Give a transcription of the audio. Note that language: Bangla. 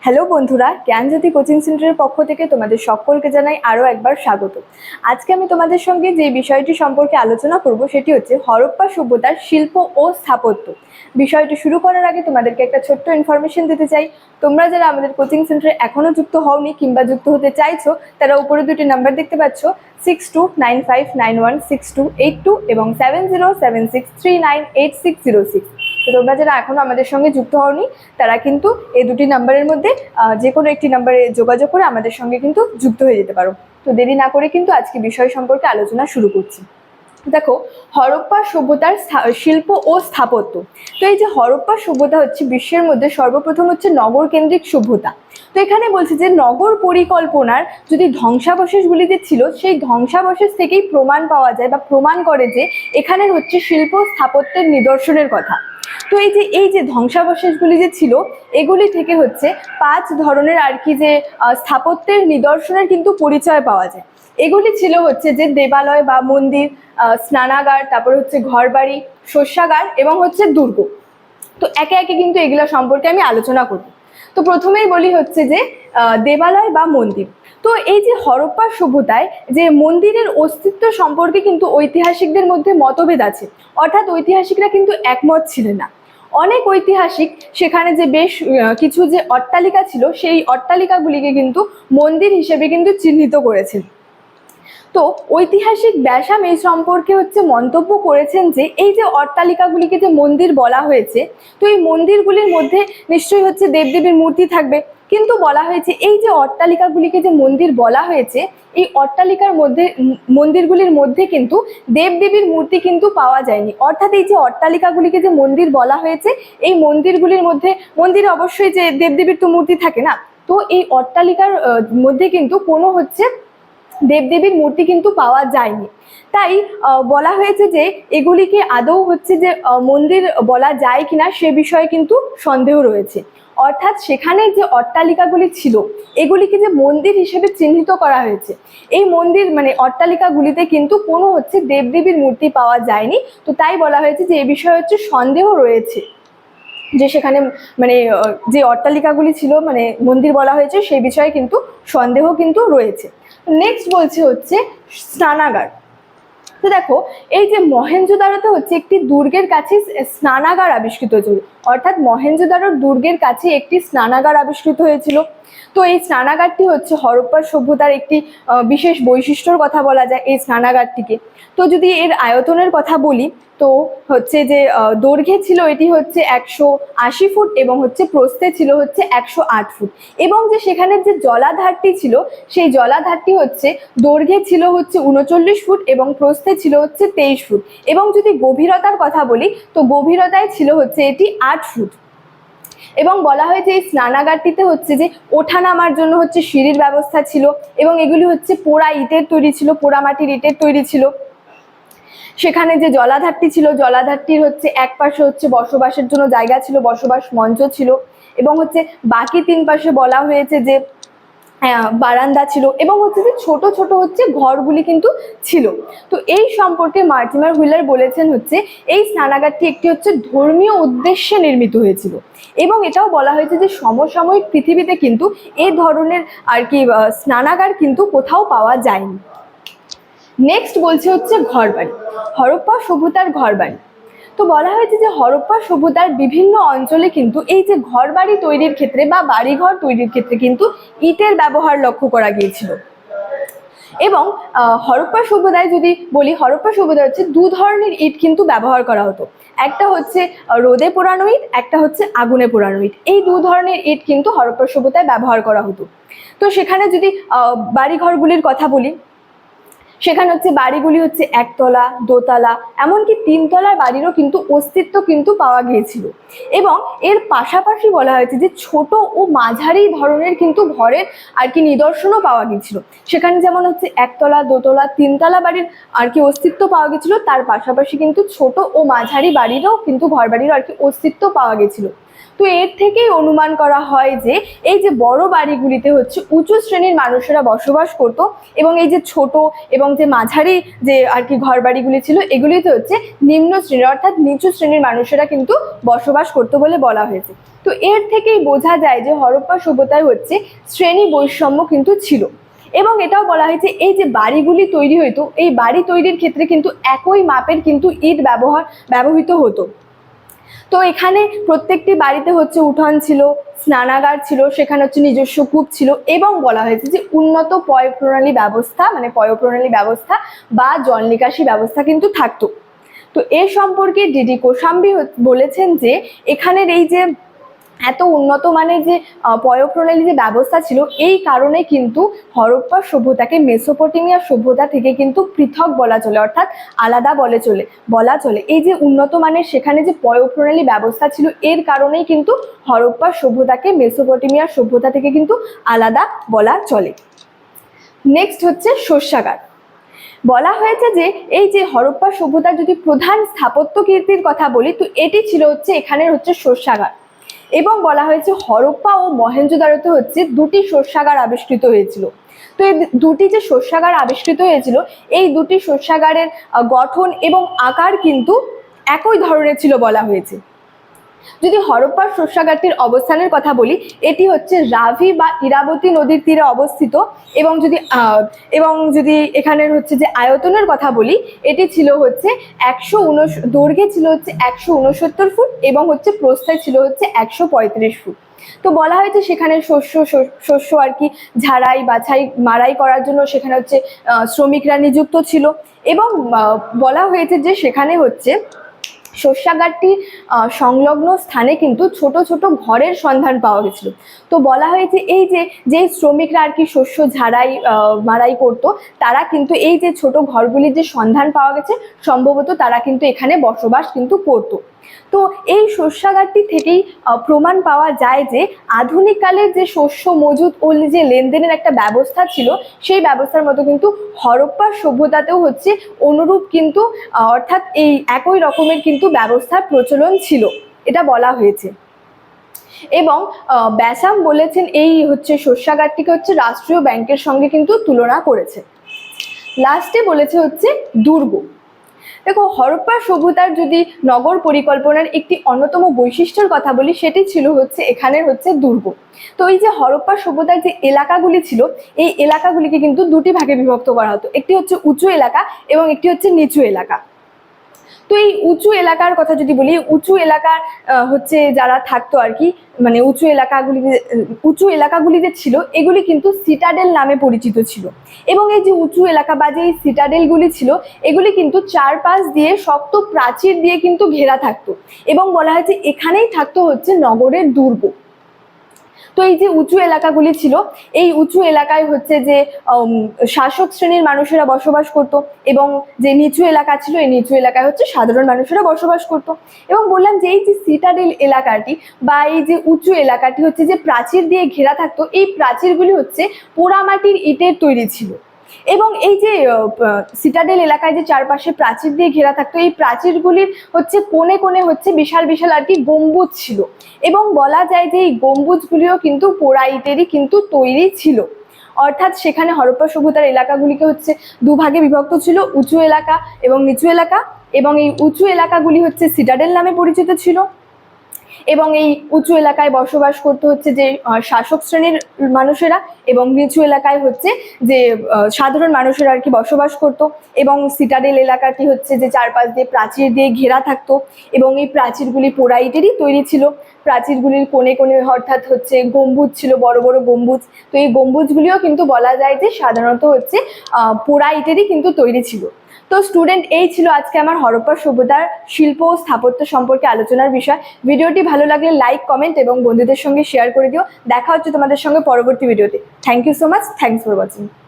হ্যালো বন্ধুরা, জ্ঞানজ্যোতি কোচিং সেন্টারের পক্ষ থেকে তোমাদের সকলকে জানাই আরও একবার স্বাগত। আজকে আমি তোমাদের সঙ্গে যে বিষয়টি সম্পর্কে আলোচনা করব সেটি হচ্ছে হরপ্পা সভ্যতার শিল্প ও স্থাপত্য। বিষয়টি শুরু করার আগে তোমাদেরকে একটা ছোট্ট ইনফরমেশন দিতে চাই। তোমরা যারা আমাদের কোচিং সেন্টারে এখনও যুক্ত হওনি কিংবা যুক্ত হতে চাইছো, তারা উপরে দুটি নাম্বার দেখতে পাচ্ছ, 6295916282 এবং 7076398606। তো তোমরা যারা এখনো আমাদের সঙ্গে যুক্ত হওনি, তারা কিন্তু এই দুটি নাম্বারের মধ্যে যে কোনো একটি নাম্বারে যোগাযোগ করে আমাদের সঙ্গে কিন্তু যুক্ত হয়ে যেতে পারো। তো দেরি না করে কিন্তু আজকে বিষয় সম্পর্কে আলোচনা শুরু করছি। দেখো, হরপ্পা সভ্যতার শিল্প ও স্থাপত্য। তো এই যে হরপ্পা সভ্যতা হচ্ছে বিশ্বের মধ্যে সর্বপ্রথম হচ্ছে নগর কেন্দ্রিক সভ্যতা। তো এখানে বলছে যে নগর পরিকল্পনার যদি ধ্বংসাবশেষগুলি যে ছিল, সেই ধ্বংসাবশেষ থেকেই প্রমাণ পাওয়া যায় বা প্রমাণ করে যে এখানে হচ্ছে শিল্প স্থাপত্যের নিদর্শনের কথা। তো এই যে ধ্বংসাবশেষগুলি যে ছিল, এগুলি থেকে হচ্ছে 5 ধরনের আর কি যে স্থাপত্যের নিদর্শনের কিন্তু পরিচয় পাওয়া যায়। এগুলি ছিল হচ্ছে যে দেবালয় বা মন্দির, স্নানাগার, তারপর হচ্ছে ঘরবাড়ি, শস্যাগার এবং হচ্ছে দুর্গ। তো একে একে কিন্তু এগুলো সম্পর্কে আমি আলোচনা করব। তো প্রথমেই বলি হচ্ছে যে দেবালয় বা মন্দির। তো এই যে হরপ্পা সভ্যতায় যে মন্দিরের অস্তিত্ব সম্পর্কে কিন্তু ঐতিহাসিকদের মধ্যে মতভেদ আছে, অর্থাৎ ঐতিহাসিকরা কিন্তু একমত ছিলেন না। অনেক ঐতিহাসিক সেখানে যে বেশ কিছু যে অট্টালিকা ছিল, সেই অট্টালিকাগুলিকে কিন্তু মন্দির হিসেবে কিন্তু চিহ্নিত করেছেন। তো ঐতিহাসিক ব্যাসাম এই সম্পর্কে হচ্ছে মন্তব্য করেছেন যে এই যে অট্টালিকাগুলিকে যে মন্দির বলা হয়েছে, তো এই মন্দিরগুলির মধ্যে নিশ্চয়ই হচ্ছে দেবদেবীর মূর্তি থাকবে, কিন্তু বলা হয়েছে এই যে অট্টালিকাগুলিকে যে মন্দির বলা হয়েছে, এই অট্টালিকার মধ্যে মন্দিরগুলির মধ্যে কিন্তু দেবদেবীর মূর্তি কিন্তু পাওয়া যায়নি। অর্থাৎ এই যে অট্টালিকাগুলিকে যে মন্দির বলা হয়েছে, এই মন্দিরগুলির মধ্যে, মন্দিরে অবশ্যই যে দেবদেবীর তো মূর্তি থাকে না, তো এই অট্টালিকার মধ্যে কিন্তু কোনো হচ্ছে দেবদেবীর মূর্তি কিন্তু পাওয়া যায়নি। তাই বলা হয়েছে যে এগুলিকে আদৌ হচ্ছে যে মন্দির বলা যায় কিনা সে বিষয়ে কিন্তু সন্দেহ রয়েছে। অর্থাৎ সেখানে যে অট্টালিকাগুলি ছিল, এগুলিকে যে মন্দির হিসেবে চিহ্নিত করা হয়েছে, এই মন্দির মানে অট্টালিকাগুলিতে কিন্তু কোনো হচ্ছে দেবদেবীর মূর্তি পাওয়া যায়নি। তো তাই বলা হয়েছে যে এ বিষয়ে হচ্ছে সন্দেহ রয়েছে, যে সেখানে মানে যে অট্টালিকাগুলি ছিল মানে মন্দির বলা হয়েছে সেই বিষয়ে কিন্তু সন্দেহ কিন্তু রয়েছে। নেক্সট বলছে হচ্ছে স্নানাগার। তো দেখো, এই যে মহেঞ্জোদারোতে হচ্ছে একটি দুর্গের কাছে স্নানাগার আবিষ্কৃত হয়েছিল, অর্থাৎ মহেঞ্জোদারোর দুর্গের কাছে একটি স্নানাগার আবিষ্কৃত হয়েছিল। তো এই স্নানাগারটি হচ্ছে হরপ্পা সভ্যতার একটি বিশেষ বৈশিষ্ট্যর কথা বলা যায় এই স্নানাগারটিকে। তো যদি এর আয়তনের কথা বলি, তো হচ্ছে যে দৈর্ঘ্যে ছিল এটি হচ্ছে 180 ফুট এবং হচ্ছে প্রস্থে ছিল হচ্ছে 108 ফুট, এবং যে সেখানে যে জলাধারটি ছিল, সেই জলাধারটি হচ্ছে দৈর্ঘ্যে ছিল হচ্ছে 39 ফুট এবং প্রস্থে ছিল হচ্ছে 23 ফুট, এবং যদি গভীরতার কথা বলি তো গভীরতায় ছিল হচ্ছে এটি 8 ফুট। এবং বলা হয়েছে এই স্নানাগারটিতে হচ্ছে যে ওঠা নামার জন্য হচ্ছে সিঁড়ির ব্যবস্থা ছিল, এবং এগুলি হচ্ছে পোড়া ইটের তৈরি ছিল, পোড়া মাটির ইটের তৈরি ছিল। সেখানে যে জলাধারটি ছিল, জলাধারটির হচ্ছে এক পাশে হচ্ছে বসবাসের জন্য জায়গা ছিল, বসবাস মঞ্চ ছিল, এবং হচ্ছে বাকি 3 পাশে বলা হয়েছে যে বারান্দা ছিল, এবং হচ্ছে যে ছোট ছোট হচ্ছে ঘরগুলি কিন্তু ছিল। তো এই সম্পর্কে মার্টিমার হুইলার বলেছেন হচ্ছে এই স্নানাগারটি একটি হচ্ছে ধর্মীয় উদ্দেশ্যে নির্মিত হয়েছিল, এবং এটাও বলা হয়েছে যে সমসাময়িক পৃথিবীতে কিন্তু এই ধরনের আর কি স্নানাগার কিন্তু কোথাও পাওয়া যায়নি। নেক্সট বলছে হচ্ছে ঘরবাড়ি, হরপ্পা সভ্যতার ঘরবাড়ি। তো বলা হয়েছে যে হরপ্পা সভ্যতার বিভিন্ন অঞ্চলে কিন্তু এই যে ঘরবাড়ি তৈরির ক্ষেত্রে বা বাড়িঘর তৈরির ক্ষেত্রে কিন্তু ইটের ব্যবহার লক্ষ্য করা গিয়েছিল। এবং হরপ্পা সভ্যতায় যদি বলি, হরপ্পা সভ্যতায় হচ্ছে 2 ধরনের ইট কিন্তু ব্যবহার করা হতো। একটা হচ্ছে রোদে পোড়ানো ইট, একটা হচ্ছে আগুনে পোড়ানো ইট। এই 2 ধরনের ইট কিন্তু হরপ্পা সভ্যতায় ব্যবহার করা হতো। তো সেখানে যদি বাড়িঘরগুলির কথা বলি, সেখানে হচ্ছে বাড়িগুলি হচ্ছে 1 তলা, 2 তলা, এমনকি 3 তলার বাড়িরও কিন্তু অস্তিত্ব কিন্তু পাওয়া গিয়েছিল। এবং এর পাশাপাশি বলা হয়েছে যে ছোট ও মাঝারি ধরনের কিন্তু ঘরের আর কি নিদর্শনও পাওয়া গিয়েছিল। সেখানে যেমন হচ্ছে 1 তলা, 2 তলা, 3 তলা বাড়ির আর কি অস্তিত্ব পাওয়া গেছিল, তার পাশাপাশি কিন্তু ছোট ও মাঝারি বাড়িরও কিন্তু ঘর বাড়িরও আর কি অস্তিত্ব পাওয়া গেছিল। তো এর থেকেই অনুমান করা হয় যে এই যে বড় বাড়িগুলিতে হচ্ছে উঁচু শ্রেণীর মানুষেরা বসবাস করত, এবং এই যে ছোট এবং যে মাঝারি যে আর কি ঘর বাড়িগুলি ছিল এগুলিতে হচ্ছে নিম্ন শ্রেণীর অর্থাৎ নিচু শ্রেণীর মানুষেরা কিন্তু বসবাস করতো বলে বলা হয়েছে। তো এর থেকেই বোঝা যায় যে হরপ্পা সভ্যতায় হচ্ছে শ্রেণী বৈষম্য কিন্তু ছিল। এবং এটাও বলা হয়েছে এই যে বাড়িগুলি তৈরি হইতো, এই বাড়ি তৈরির ক্ষেত্রে কিন্তু একই মাপের কিন্তু ইট ব্যবহৃত হতো। তো এখানে প্রত্যেকটি বাড়িতে হচ্ছে উঠোন ছিল, স্নানাগার ছিল, সেখানে হচ্ছে নিজস্ব কূপ ছিল, এবং বলা হয়েছে যে উন্নত পয়ঃপ্রণালী ব্যবস্থা বা জল নিকাশি ব্যবস্থা কিন্তু থাকতো। তো এ সম্পর্কে ডিডি কোশাম্বী বলেছেন যে এখানের এই যে এত উন্নত মানের যে পয়ঃপ্রণালী যে ব্যবস্থা ছিল, এই কারণে কিন্তু হরপ্পা সভ্যতাকে মেসোপটেমিয়া সভ্যতা থেকে কিন্তু পৃথক বলা চলে, অর্থাৎ আলাদা বলা চলে। এই যে উন্নত মানের সেখানে যে পয়ঃপ্রণালী ব্যবস্থা ছিল, এর কারণেই কিন্তু হরপ্পা সভ্যতাকে মেসোপটেমিয়া সভ্যতা থেকে কিন্তু আলাদা বলা চলে। নেক্সট হচ্ছে শস্যাগার। বলা হয়েছে যে এই যে হরপ্পা সভ্যতার যদি প্রধান স্থাপত্য কীর্তির কথা বলি, তো এটি ছিল হচ্ছে এখানের হচ্ছে শস্যাগার। এবং বলা হয়েছে হরপ্পা ও মহেঞ্জোদারোতে হচ্ছে দুটি শস্যাগার আবিষ্কৃত হয়েছিল। তো এই দুটি যে শস্যাগার আবিষ্কৃত হয়েছিল, এই দুটি শস্যাগারের গঠন এবং আকার কিন্তু একই ধরনের ছিল বলা হয়েছে। যদি হরপ্পার শস্যাগারটির অবস্থানের কথা বলি, এটি হচ্ছে রাভি বা ইরাবতী নদীর তীরে অবস্থিত, এবং যদি এখানের হচ্ছে যে আয়তনের কথা বলি, এটি ছিল হচ্ছে দৈর্ঘ্যে ছিল হচ্ছে 169 ফুট এবং হচ্ছে প্রস্থে ছিল হচ্ছে 135 ফুট। তো বলা হয়েছে সেখানে শস্য আর কি ঝাড়াই বাছাই মাড়াই করার জন্য সেখানে হচ্ছে শ্রমিকরা নিযুক্ত ছিল, এবং বলা হয়েছে যে সেখানে হচ্ছে শস্যাগারটি সংলগ্ন স্থানে কিন্তু ছোট ছোট ঘরের সন্ধান পাওয়া গেছিল। তো বলা হয়েছে এই যে শ্রমিকরা আর কি শস্য ঝাড়াই মাড়াই করতো, তারা কিন্তু এই যে ছোট ঘরগুলির যে সন্ধান পাওয়া গেছে, সম্ভবত তারা কিন্তু এখানে বসবাস কিন্তু করতো। তো এই শস্যাগারটি থেকেই প্রমাণ পাওয়া যায় যে আধুনিক কালের যে শস্য মজুত ও যে লেনদেনের একটা ব্যবস্থা ছিল, সেই ব্যবস্থার মতো কিন্তু হরপ্পা সভ্যতাতেও হচ্ছে অনুরূপ কিন্তু অর্থাৎ এই একই রকমের কিন্তু ব্যবস্থার প্রচলন ছিল, এটা বলা হয়েছে। এবং ব্যাসাম বলেছেন এই হচ্ছে শস্যাগারটিকে হচ্ছে রাষ্ট্রীয় ব্যাংকের সঙ্গে কিন্তু তুলনা করেছে। লাস্টে বলেছে হচ্ছে দুর্গ। দেখো, হরপ্পা সভ্যতার যদি নগর পরিকল্পনার একটি অন্যতম বৈশিষ্ট্যের কথা বলি, সেটি ছিল হচ্ছে এখানের হচ্ছে দুর্গ। তো এই যে হরপ্পা সভ্যতার যে এলাকাগুলি ছিল, এই এলাকাগুলিকে কিন্তু দুটি ভাগে বিভক্ত করা হতো, একটি হচ্ছে উঁচু এলাকা এবং একটি হচ্ছে নিচু এলাকা। তো এই উঁচু এলাকার কথা যদি বলি, উঁচু এলাকার হচ্ছে যারা থাকতো আর কি, মানে উঁচু এলাকাগুলি যে ছিল, এগুলি কিন্তু সিটাডেল নামে পরিচিত ছিল। এবং এই যে উঁচু এলাকা বা যে এই সিটাডেলগুলি ছিল, এগুলি কিন্তু চারপাশ দিয়ে শক্ত প্রাচীর দিয়ে কিন্তু ঘেরা থাকতো, এবং বলা হয়েছে এখানেই থাকতো হচ্ছে নগরের দুর্গ। তো এই যে উঁচু এলাকাগুলি ছিল, এই উঁচু এলাকায় হচ্ছে যে শাসক শ্রেণীর মানুষেরা বসবাস করত, এবং যে নিচু এলাকা ছিল, এই নিচু এলাকায় হচ্ছে সাধারণ মানুষেরা বসবাস করত। এবং বললাম যে এই যে সিটাডেল এলাকাটি বা এই যে উঁচু এলাকাটি হচ্ছে যে প্রাচীর দিয়ে ঘেরা থাকতো, এই প্রাচীরগুলি হচ্ছে পোড়ামাটির ইটের তৈরি ছিল। এবং এই যে সিটাডেল এলাকায় যে চারপাশে প্রাচীর দিয়ে ঘেরা থাকতো, এই প্রাচীরগুলির হচ্ছে কোণে কোণে হচ্ছে বিশাল বিশাল আর কি গম্বুজ ছিল, এবং বলা যায় যে এই গম্বুজগুলিও কিন্তু পোড়া ইটেরই কিন্তু তৈরি ছিল। অর্থাৎ সেখানে হরপ্পা সভ্যতার এলাকাগুলিকে হচ্ছে দুভাগে বিভক্ত ছিল, উঁচু এলাকা এবং নিচু এলাকা, এবং এই উঁচু এলাকাগুলি হচ্ছে সিটাডেল নামে পরিচিত ছিল, এবং এই উঁচু এলাকায় বসবাস করতে হচ্ছে যে শাসক শ্রেণীর মানুষেরা, এবং নিচু এলাকায় হচ্ছে যে সাধারণ মানুষেরা আর কি বসবাস করতো। এবং সিটাডেল এলাকাটি হচ্ছে যে চারপাশ দিয়ে প্রাচীর দিয়ে ঘেরা থাকতো, এবং এই প্রাচীরগুলি পোড়া ইটেরই তৈরি ছিল। প্রাচীরগুলির কোণে কোণে অর্থাৎ হচ্ছে গম্বুজ ছিল, বড় বড় গম্বুজ। তো এই গম্বুজগুলিও কিন্তু বলা যায় যে সাধারণত হচ্ছে পোড়া ইটেরই কিন্তু তৈরি ছিল। তো স্টুডেন্ট, এই ছিল আজকে আমার হরপ্পা সভ্যতার শিল্প ও স্থাপত্য সম্পর্কে আলোচনার বিষয়। ভিডিওটি ভালো লাগলে লাইক, কমেন্ট এবং বন্ধুদের সঙ্গে শেয়ার করে দিও। দেখা হচ্ছে তোমাদের সঙ্গে পরবর্তী ভিডিওতে। Thank you so much. Thanks for watching.